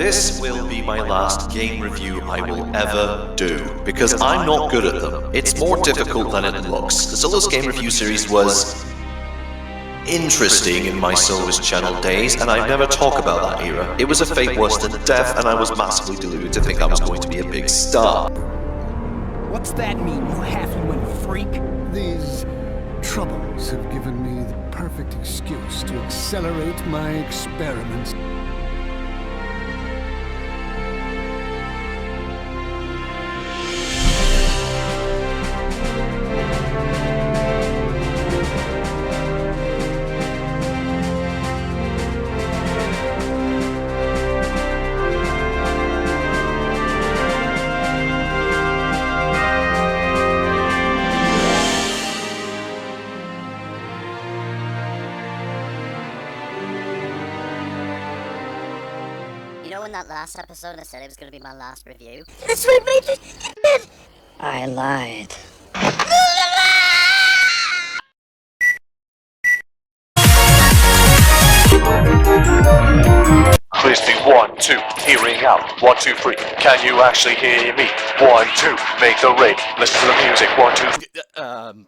This will be my last game review I will ever do, because I'm not good at them. It's more difficult than it looks. The Soloist game review series was interesting in my Soloist channel days, and I never talk about that era. It was a fate worse than death, and I was massively deluded to think I was going to be a big star. What's that mean, you half-human freak? These troubles have given me the perfect excuse to accelerate my experiments. You know in that last episode I said it was going to be my last review? That's right, Major. I lied. Crispy 1, 2, hearing out. 1, 2, 3. Can you actually hear me? 1, 2, make the raid. Listen to the music. 1, 2.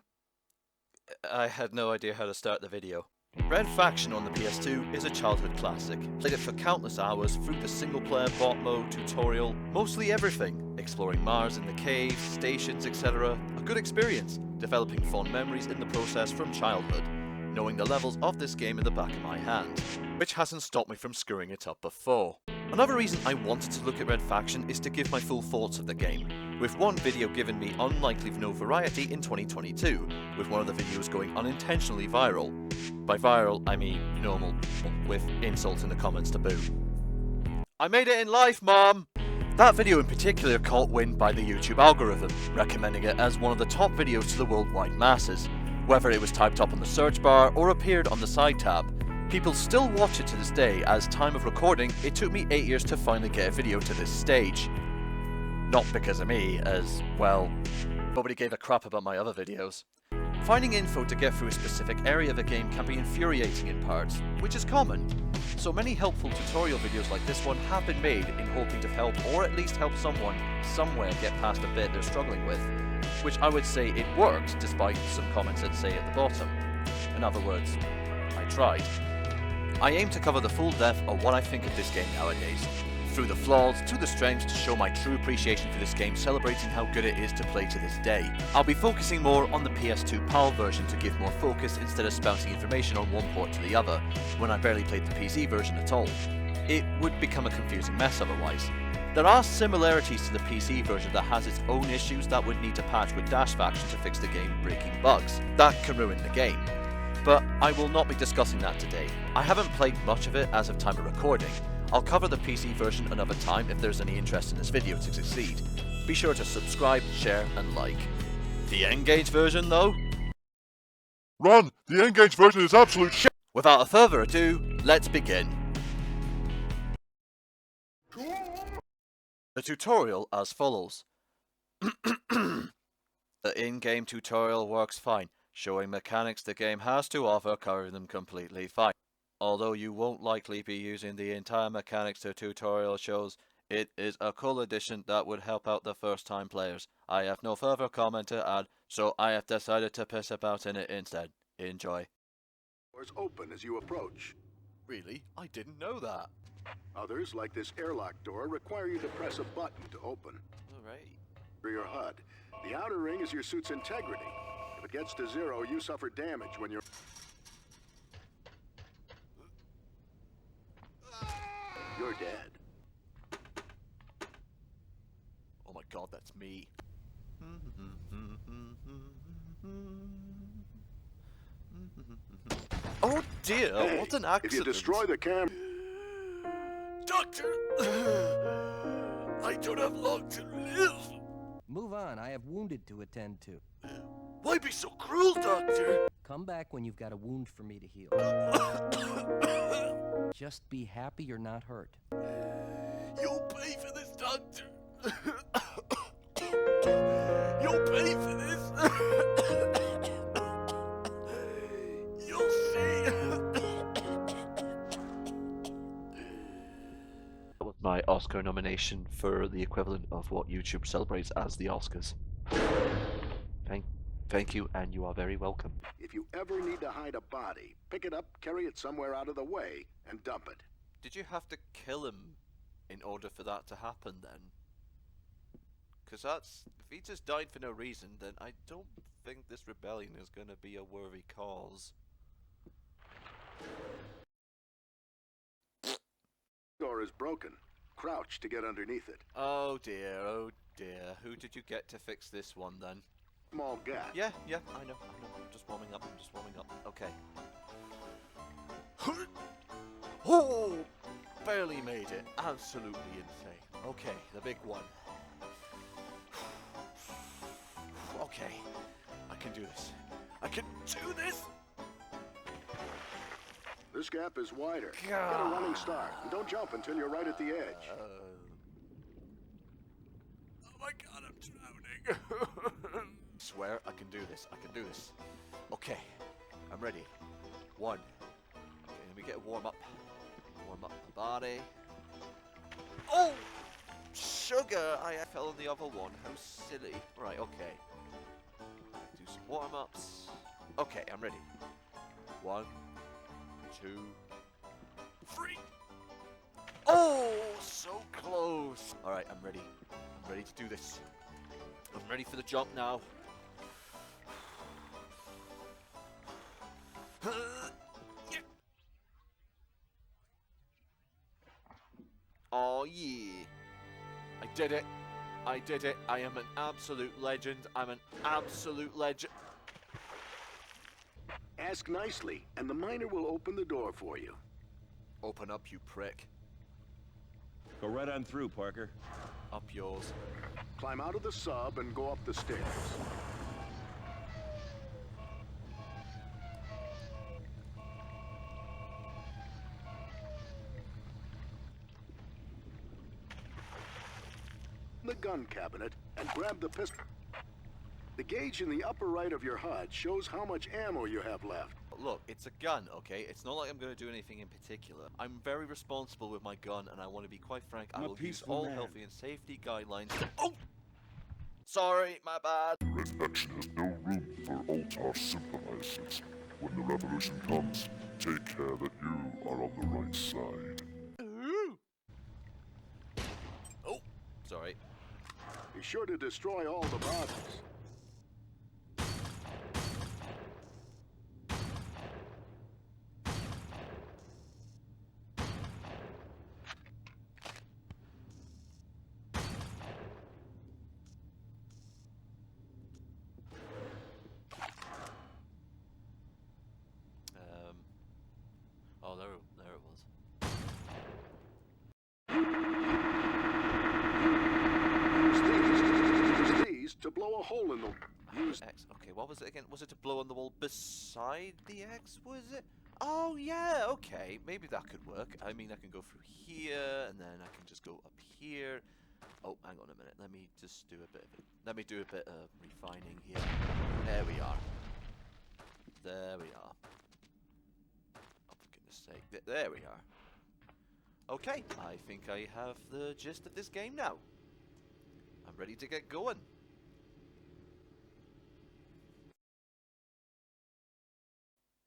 I had no idea how to start the video. Red Faction on the PS2 is a childhood classic. Played it for countless hours through the single-player bot mode, tutorial, mostly everything. Exploring Mars in the caves, stations, etc. A good experience, developing fond memories in the process from childhood. Knowing the levels of this game in the back of my hand, which hasn't stopped me from screwing it up before. Another reason I wanted to look at Red Faction is to give my full thoughts of the game, with one video giving me unlikely notoriety in 2022, with one of the videos going unintentionally viral. By viral, I mean normal, with insults in the comments to boot. I made it in life, Mom! That video in particular caught wind by the YouTube algorithm, recommending it as one of the top videos to the worldwide masses. Whether it was typed up on the search bar or appeared on the side tab, people still watch it to this day, as time of recording, it took me 8 years to finally get a video to this stage. Not because of me, as, well, nobody gave a crap about my other videos. Finding info to get through a specific area of a game can be infuriating in parts, which is common. So many helpful tutorial videos like this one have been made in hoping to help, or at least help someone somewhere get past a bit they're struggling with. Which I would say it worked, despite some comments that say at the bottom. In other words, I tried. I aim to cover the full depth of what I think of this game nowadays, through the flaws to the strengths, to show my true appreciation for this game, celebrating how good it is to play to this day. I'll be focusing more on the PS2 PAL version to give more focus instead of spouting information on one port to the other, when I barely played the PC version at all. It would become a confusing mess otherwise. There are similarities to the PC version that has its own issues that would need to patch with Dash Faction to fix the game-breaking bugs. That can ruin the game. But I will not be discussing that today. I haven't played much of it as of time of recording. I'll cover the PC version another time if there's any interest in this video to succeed. Be sure to subscribe, share and like. The N-Gage version though? Run! The N-Gage version is absolute shit! Without further ado, let's begin. The tutorial as follows. The in-game tutorial works fine, showing mechanics the game has to offer, covering them completely fine. Although you won't likely be using the entire mechanics the tutorial shows, it is a cool addition that would help out the first time players. I have no further comment to add, so I have decided to piss about in it instead. Enjoy. Doors open as you approach. Really? I didn't know that. Others, like this airlock door, require you to press a button to open. Alright. For your HUD. The outer ring is your suit's integrity. If it gets to 0, you suffer damage when you're... You're dead. Oh my god, that's me. Oh dear, Hey, what an accident. if you destroy the camera... Doctor! I don't have long to live! Move on, I have wounded to attend to. Why be so cruel, Doctor? Come back when you've got a wound for me to heal. Just be happy you're not hurt. You'll pay for this, Doctor! You'll pay for this! You'll see! That was my Oscar nomination for the equivalent of what YouTube celebrates as the Oscars. Thank you, and you are very welcome. If you ever need to hide a body, pick it up, carry it somewhere out of the way, and dump it. Did you have to kill him in order for that to happen then? Because if he just died for no reason, then I don't think this rebellion is going to be a worthy cause. Door is broken. Crouch to get underneath it. Oh dear, oh dear. Who did you get to fix this one then? Small gap. Yeah, I know. I'm just warming up, Okay. Oh! Barely made it. Absolutely insane. Okay, the big one. Okay, I can do this. I can do this! This gap is wider. Get a running start, and don't jump until you're right at the edge. Oh my god, I'm drowning. Swear I can do this. Okay, I'm ready. 1. Okay, let me get warm up. Warm up my body. Oh! Sugar! I fell on the other one. How silly. Right, okay. Do some warm-ups. Okay, I'm ready. 1, 2, 3. Oh! So close! Alright, I'm ready. I'm ready to do this. I'm ready for the jump now. Oh yeah. I did it. I am an absolute legend. I'm an absolute legend. Ask nicely, and the miner will open the door for you. Open up, you prick. Go right on through, Parker. Up yours. Climb out of the sub and go up the stairs. The gun cabinet and grab the pistol. The gauge in the upper right of your HUD shows how much ammo you have left. Look, it's a gun, okay? It's not like I'm going to do anything in particular. I'm very responsible with my gun, and I want to be quite frank. I will use all healthy and safety guidelines. Oh! Sorry, my bad. The Red Faction has no room for Altar sympathizers. When the revolution comes, take care that you are on the right side. Ooh. Oh, sorry. Be sure to destroy all the bodies. Oh, there it was. Use these to blow a hole in the... X. Okay, what was it again? Was it to blow on the wall beside the X, was it? Oh, yeah, okay. Maybe that could work. I mean, I can go through here, and then I can just go up here. Oh, hang on a minute. Let me just do a bit of it. Let me do a bit of refining here. There we are. There we are. Oh, for goodness sake. There we are. Okay, I think I have the gist of this game now. I'm ready to get going.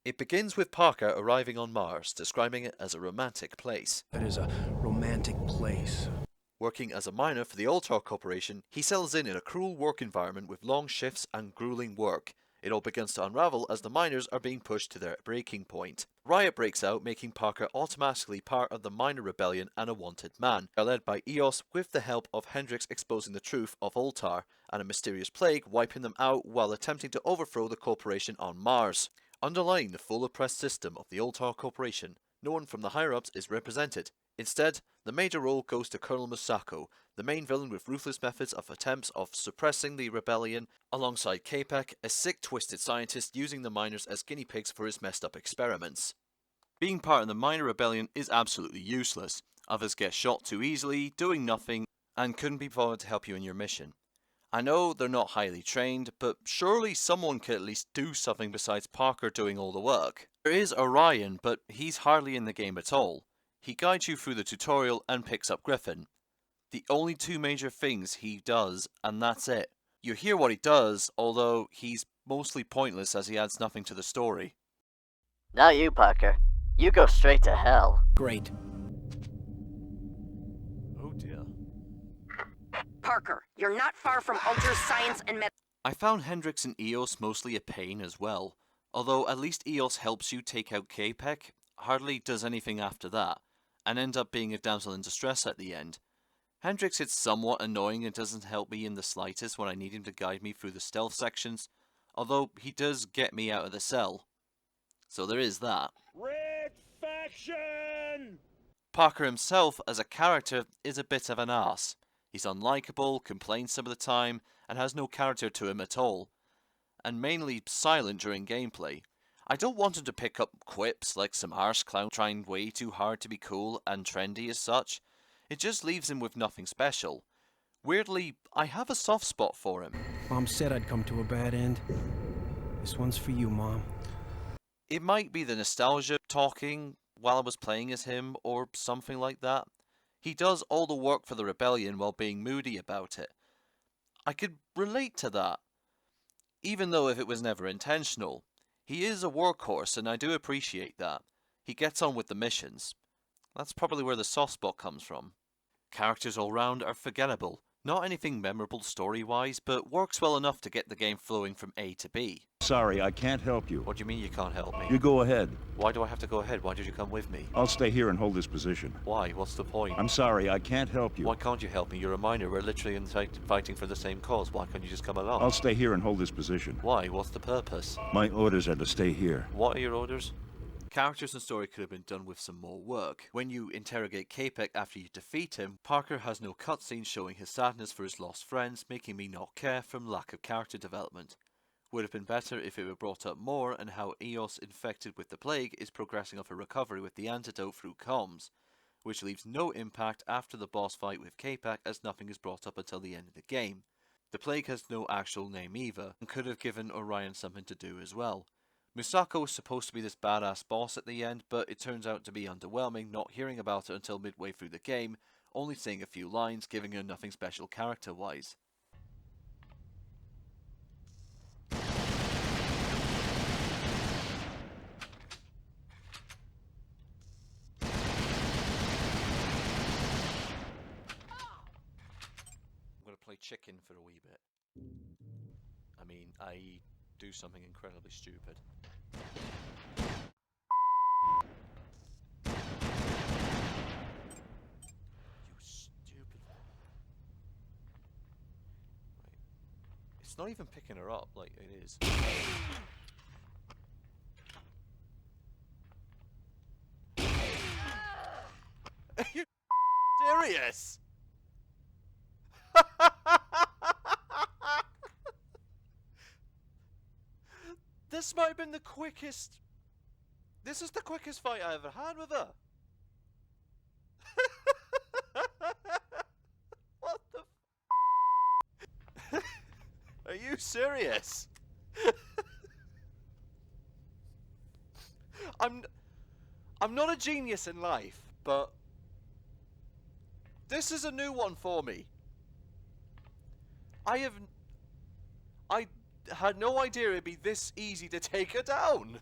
It begins with Parker arriving on Mars, describing it as a romantic place. That is a romantic place. Working as a miner for the Altar Corporation, he settles in a cruel work environment with long shifts and grueling work. It all begins to unravel as the miners are being pushed to their breaking point. Riot breaks out, making Parker automatically part of the miner rebellion and a wanted man. They are led by EOS with the help of Hendrix exposing the truth of Altar, and a mysterious plague wiping them out while attempting to overthrow the corporation on Mars. Underlying the full oppressed system of the Altar Corporation, no one from the higher-ups is represented. Instead, the major role goes to Colonel Musako, the main villain with ruthless methods of attempts of suppressing the rebellion, alongside Capek, a sick twisted scientist using the miners as guinea pigs for his messed up experiments. Being part of the miner rebellion is absolutely useless. Others get shot too easily, doing nothing, and couldn't be bothered to help you in your mission. I know they're not highly trained, but surely someone could at least do something besides Parker doing all the work. There is Orion, but he's hardly in the game at all. He guides you through the tutorial and picks up Griffin. The only two major things he does, and that's it. You hear what he does, although he's mostly pointless as he adds nothing to the story. Now you, Parker. You go straight to hell. Great. Oh dear. Parker, you're not far from Alter's science and med. I found Hendrix and Eos mostly a pain as well, although at least Eos helps you take out K-Pek, hardly does anything after that, and ends up being a damsel in distress at the end. Hendrix is somewhat annoying and doesn't help me in the slightest when I need him to guide me through the stealth sections, although he does get me out of the cell. So there is that. Red faction! Parker himself, as a character, is a bit of an ass. He's unlikable, complains some of the time, and has no character to him at all, and mainly silent during gameplay. I don't want him to pick up quips like some arse clown trying way too hard to be cool and trendy as such. It just leaves him with nothing special. Weirdly, I have a soft spot for him. Mom said I'd come to a bad end. This one's for you, Mom. It might be the nostalgia talking while I was playing as him, or something like that. He does all the work for the rebellion while being moody about it. I could relate to that, even though if it was never intentional. He is a workhorse, and I do appreciate that. He gets on with the missions. That's probably where the soft spot comes from. Characters all round are forgettable. Not anything memorable story-wise, but works well enough to get the game flowing from A to B. Sorry, I can't help you. What do you mean you can't help me? You go ahead. Why do I have to go ahead? Why did you come with me? I'll stay here and hold this position. Why? What's the point? I'm sorry, I can't help you. Why can't you help me? You're a minor. We're literally fighting for the same cause. Why can't you just come along? I'll stay here and hold this position. Why? What's the purpose? My orders are to stay here. What are your orders? Characters and story could have been done with some more work. When you interrogate K-Pek after you defeat him, Parker has no cutscene showing his sadness for his lost friends, making me not care from lack of character development. Would have been better if it were brought up more and how Eos, infected with the plague, is progressing off a recovery with the antidote through comms, which leaves no impact after the boss fight with K-Pek as nothing is brought up until the end of the game. The plague has no actual name either, and could have given Orion something to do as well. Misako was supposed to be this badass boss at the end, but it turns out to be underwhelming, not hearing about it until midway through the game, only saying a few lines, giving her nothing special character-wise. I'm gonna play chicken for a wee bit. I mean, I do something incredibly stupid. You stupid. Right. It's not even picking her up like it is. Are you serious? This might have been the quickest. This is the quickest fight I ever had with her. What the? Are you serious? I'm not a genius in life, but this is a new one for me. I had no idea it'd be this easy to take her down.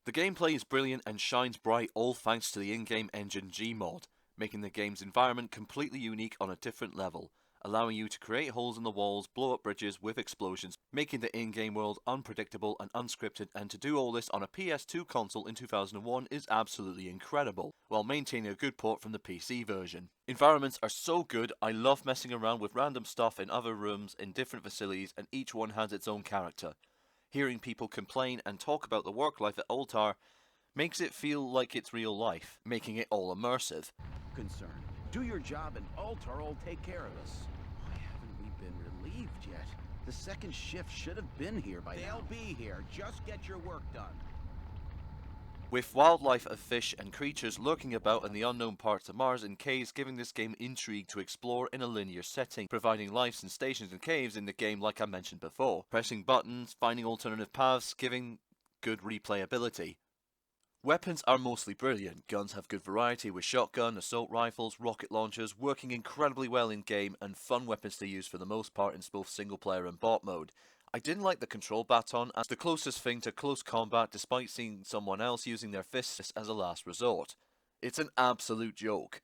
The gameplay is brilliant and shines bright, all thanks to the in-game engine Gmod, making the game's environment completely unique on a different level, allowing you to create holes in the walls, blow up bridges with explosions, making the in-game world unpredictable and unscripted, and to do all this on a PS2 console in 2001 is absolutely incredible, while maintaining a good port from the PC version. Environments are so good, I love messing around with random stuff in other rooms in different facilities, and each one has its own character. Hearing people complain and talk about the work life at Altar makes it feel like it's real life, making it all immersive. Concern. Do your job and Altar will take care of us. Why haven't we been relieved yet? The second shift should have been here by now. They'll be here. Just get your work done. With wildlife of fish and creatures lurking about in the unknown parts of Mars and caves, giving this game intrigue to explore in a linear setting, providing lives and stations and caves in the game like I mentioned before, pressing buttons, finding alternative paths, giving good replayability. Weapons are mostly brilliant. Guns have good variety with shotgun, assault rifles, rocket launchers, working incredibly well in game, and fun weapons to use for the most part in both single player and bot mode. I didn't like the control baton as the closest thing to close combat despite seeing someone else using their fists as a last resort. It's an absolute joke.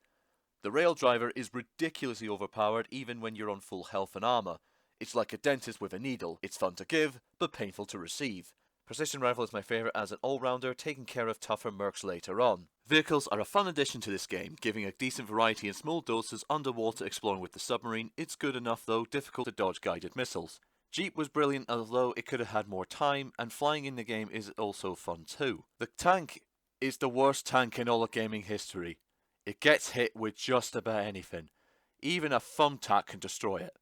The rail driver is ridiculously overpowered even when you're on full health and armor. It's like a dentist with a needle. It's fun to give, but painful to receive. Precision rifle is my favourite as an all-rounder, taking care of tougher mercs later on. Vehicles are a fun addition to this game, giving a decent variety in small doses underwater exploring with the submarine. It's good enough though, difficult to dodge guided missiles. Jeep was brilliant although it could have had more time, and flying in the game is also fun too. The tank is the worst tank in all of gaming history. It gets hit with just about anything. Even a thumbtack can destroy it.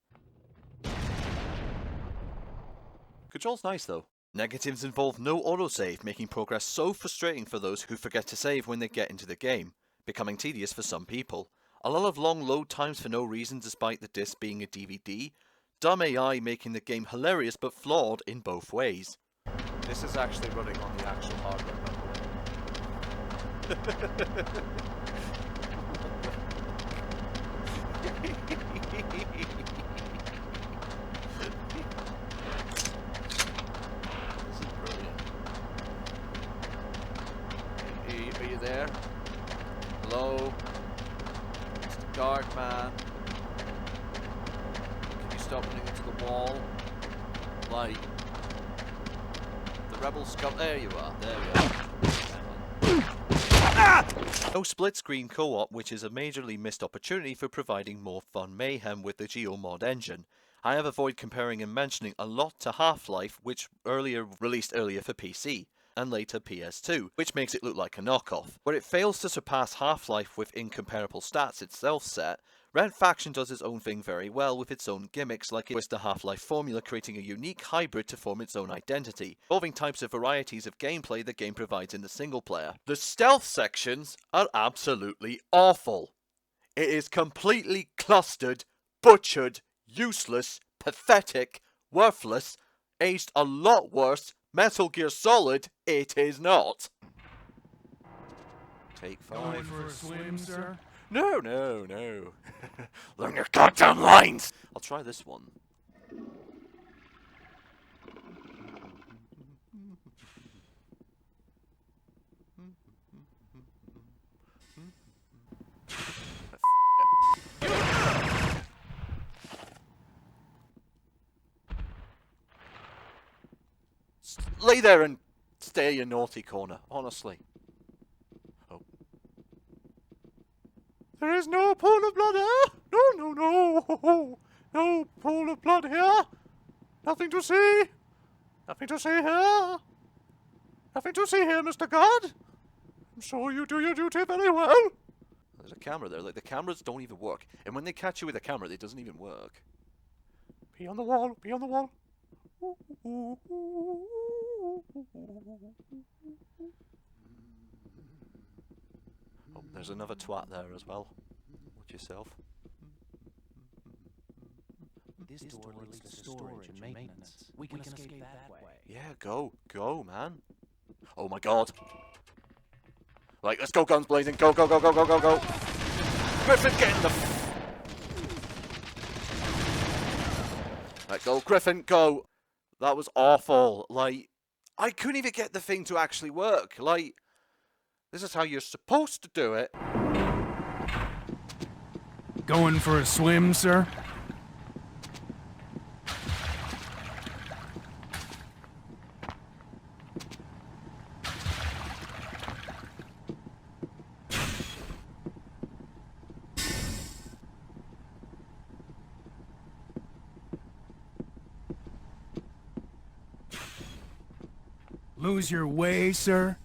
Control's nice though. Negatives involve no autosave, making progress so frustrating for those who forget to save when they get into the game, becoming tedious for some people. A lot of long load times for no reason despite the disc being a DVD. Dumb AI making the game hilarious but flawed in both ways. This is actually running on the actual hardware, by the way. Are you there? Hello? Mr. Guard man? Can you stop running into the wall? Like... The rebel scum... There you are, there we are. No split screen co-op, which is a majorly missed opportunity for providing more fun mayhem with the GeoMod engine. I have avoided comparing and mentioning a lot to Half-Life, which released earlier for PC. And later PS2, which makes it look like a knockoff. Where it fails to surpass Half-Life with incomparable stats itself set, Red Faction does its own thing very well with its own gimmicks like it was the Half-Life formula, creating a unique hybrid to form its own identity, involving types of varieties of gameplay the game provides in the single player. The stealth sections are absolutely awful. It is completely clustered, butchered, useless, pathetic, worthless, aged a lot worse. Metal Gear Solid, it is not. Take 5. Going for a swim, sir? No. Learn your goddamn lines! I'll try this one. Lay there and stay in your naughty corner, honestly. Oh. There is no pool of blood here! No! No pool of blood here! Nothing to see! Nothing to see here! Nothing to see here, Mr. Guard! I'm sure you do your duty very well! There's a camera there, like the cameras don't even work. And when they catch you with a camera, it doesn't even work. Be on the wall, be on the wall. Oh, there's another twat there as well. Watch yourself. This door leads to storage and maintenance. We can escape that way. Yeah, go, man. Oh my god. Right, let's go, guns blazing. Go. Griffin, get in the... Right, go, Griffin, go. That was awful. Like, I couldn't even get the thing to actually work. Like, this is how you're supposed to do it. Going for a swim, sir? Lose your way, sir?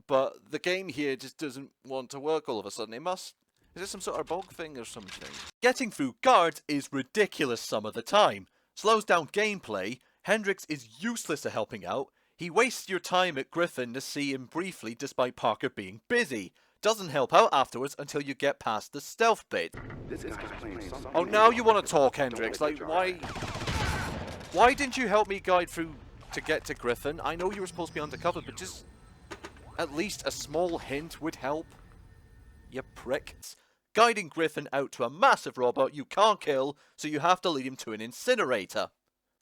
But the game here just doesn't want to work all of a sudden. It must... Is it some sort of bug thing or something? Getting through guards is ridiculous some of the time. Slows down gameplay. Hendrix is useless at helping out. He wastes your time at Griffin to see him briefly despite Parker being busy. Doesn't help out afterwards until you get past the stealth bit. Oh, now you want to talk, Hendrix. Like, why didn't you help me guide through to get to Griffin. I know you were supposed to be undercover, but just at least a small hint would help. You prick. Guiding Griffin out to a massive robot you can't kill, so you have to lead him to an incinerator.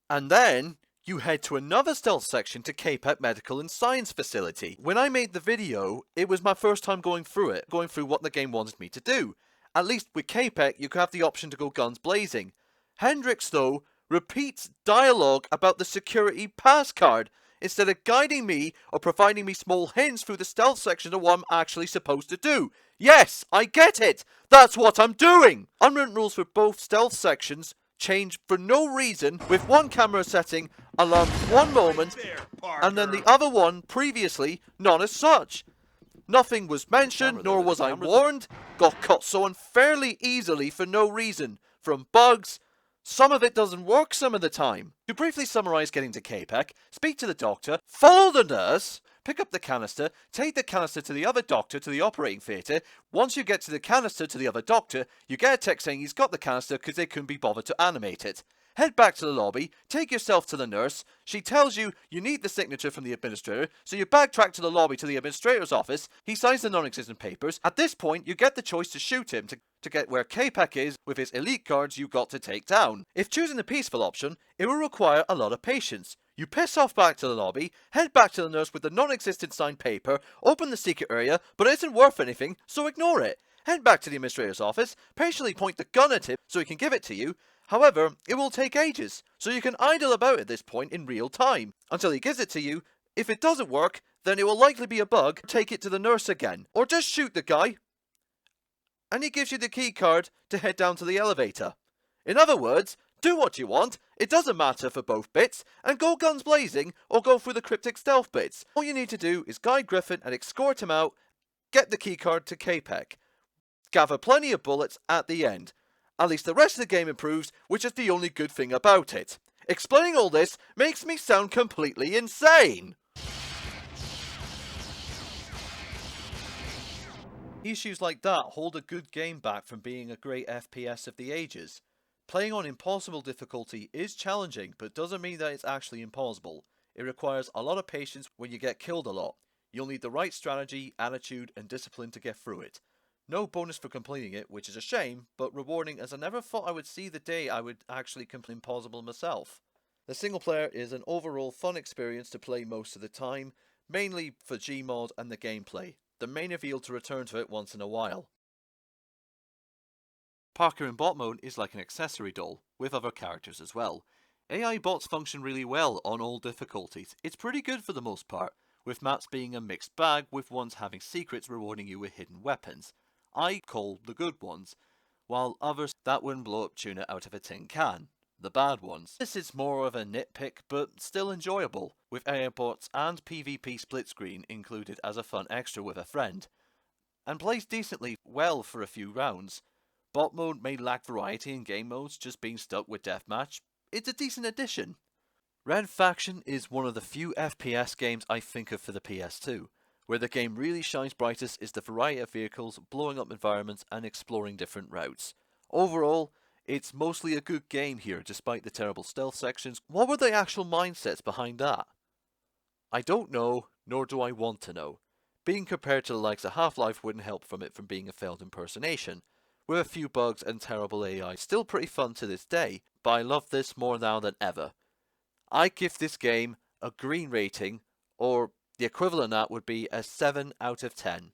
And then you head to another stealth section to K-PAC Medical and Science Facility. When I made the video, it was my first time going through what the game wanted me to do. At least with K-PAC, you could have the option to go guns blazing. Hendrix, though, repeats dialogue about the security pass card, instead of guiding me or providing me small hints through the stealth section of what I'm actually supposed to do. Yes, I get it! That's what I'm doing! Unwritten rules for both stealth sections change for no reason, with one camera setting alarmed one moment, and then the other one previously none as such. Nothing was mentioned, nor was I warned. Got caught so unfairly easily for no reason. From bugs, some of it doesn't work some of the time. To briefly summarize getting to K-PAC, speak to the doctor, follow the nurse, pick up the canister, take the canister to the other doctor to the operating theatre. Once you get to the canister to the other doctor, you get a text saying he's got the canister because they couldn't be bothered to animate it. Head back to the lobby, take yourself to the nurse, she tells you you need the signature from the administrator, so you backtrack to the lobby to the administrator's office, he signs the non-existent papers. At this point, you get the choice to shoot him to get where K-PAC is with his elite guards you got to take down. If choosing the peaceful option, it will require a lot of patience. You piss off back to the lobby, head back to the nurse with the non-existent signed paper, open the secret area, but it isn't worth anything, so ignore it. Head back to the administrator's office, patiently point the gun at him so he can give it to you. However, it will take ages, so you can idle about at this point in real time, until he gives it to you. If it doesn't work, then it will likely be a bug. Take it to the nurse again, or just shoot the guy, and he gives you the key card to head down to the elevator. In other words, do what you want, it doesn't matter for both bits, and go guns blazing, or go through the cryptic stealth bits. All you need to do is guide Griffin and escort him out, get the key card to K-PAC. Gather plenty of bullets at the end. At least the rest of the game improves, which is the only good thing about it. Explaining all this makes me sound completely insane! Issues like that hold a good game back from being a great FPS of the ages. Playing on impossible difficulty is challenging, but doesn't mean that it's actually impossible. It requires a lot of patience when you get killed a lot. You'll need the right strategy, attitude, and discipline to get through it. No bonus for completing it, which is a shame, but rewarding, as I never thought I would see the day I would actually complete Impossible myself. The single player is an overall fun experience to play most of the time, mainly for Gmod and the gameplay. The main reveal to return to it once in a while. Parker in bot mode is like an accessory doll, with other characters as well. AI bots function really well on all difficulties. It's pretty good for the most part, with maps being a mixed bag, with ones having secrets rewarding you with hidden weapons. I call the good ones, while others that wouldn't blow up tuna out of a tin can. The bad ones. This is more of a nitpick, but still enjoyable, with AI bots and PvP split screen included as a fun extra with a friend, and plays decently well for a few rounds. Bot mode may lack variety in game modes, just being stuck with deathmatch. It's a decent addition. Red Faction is one of the few FPS games I think of for the PS2. Where the game really shines brightest is the variety of vehicles, blowing up environments, and exploring different routes. Overall, it's mostly a good game here, despite the terrible stealth sections. What were the actual mindsets behind that? I don't know, nor do I want to know. Being compared to the likes of Half-Life wouldn't help from it from being a failed impersonation. With a few bugs and terrible AI, still pretty fun to this day, but I love this more now than ever. I give this game a green rating, or the equivalent of that would be a 7 out of 10.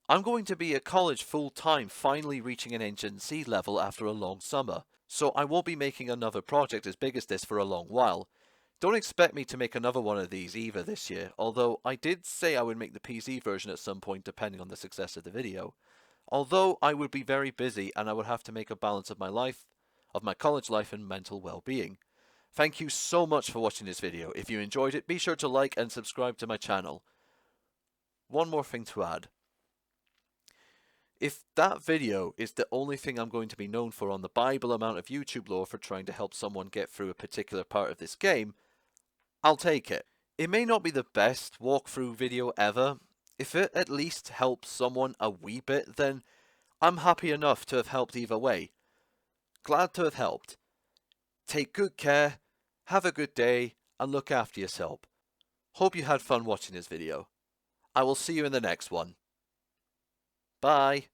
I'm going to be at college full-time, finally reaching an NC level after a long summer, so I won't be making another project as big as this for a long while. Don't expect me to make another one of these either this year, although I did say I would make the PC version at some point depending on the success of the video. Although I would be very busy and I would have to make a balance of my life, of my college life and mental well-being. Thank you so much for watching this video. If you enjoyed it, be sure to like and subscribe to my channel. One more thing to add. If that video is the only thing I'm going to be known for on the Bible amount of YouTube lore for trying to help someone get through a particular part of this game, I'll take it. It may not be the best walkthrough video ever. If it at least helps someone a wee bit, then I'm happy enough to have helped either way. Glad to have helped. Take good care, have a good day, and look after yourself. Hope you had fun watching this video. I will see you in the next one. Bye.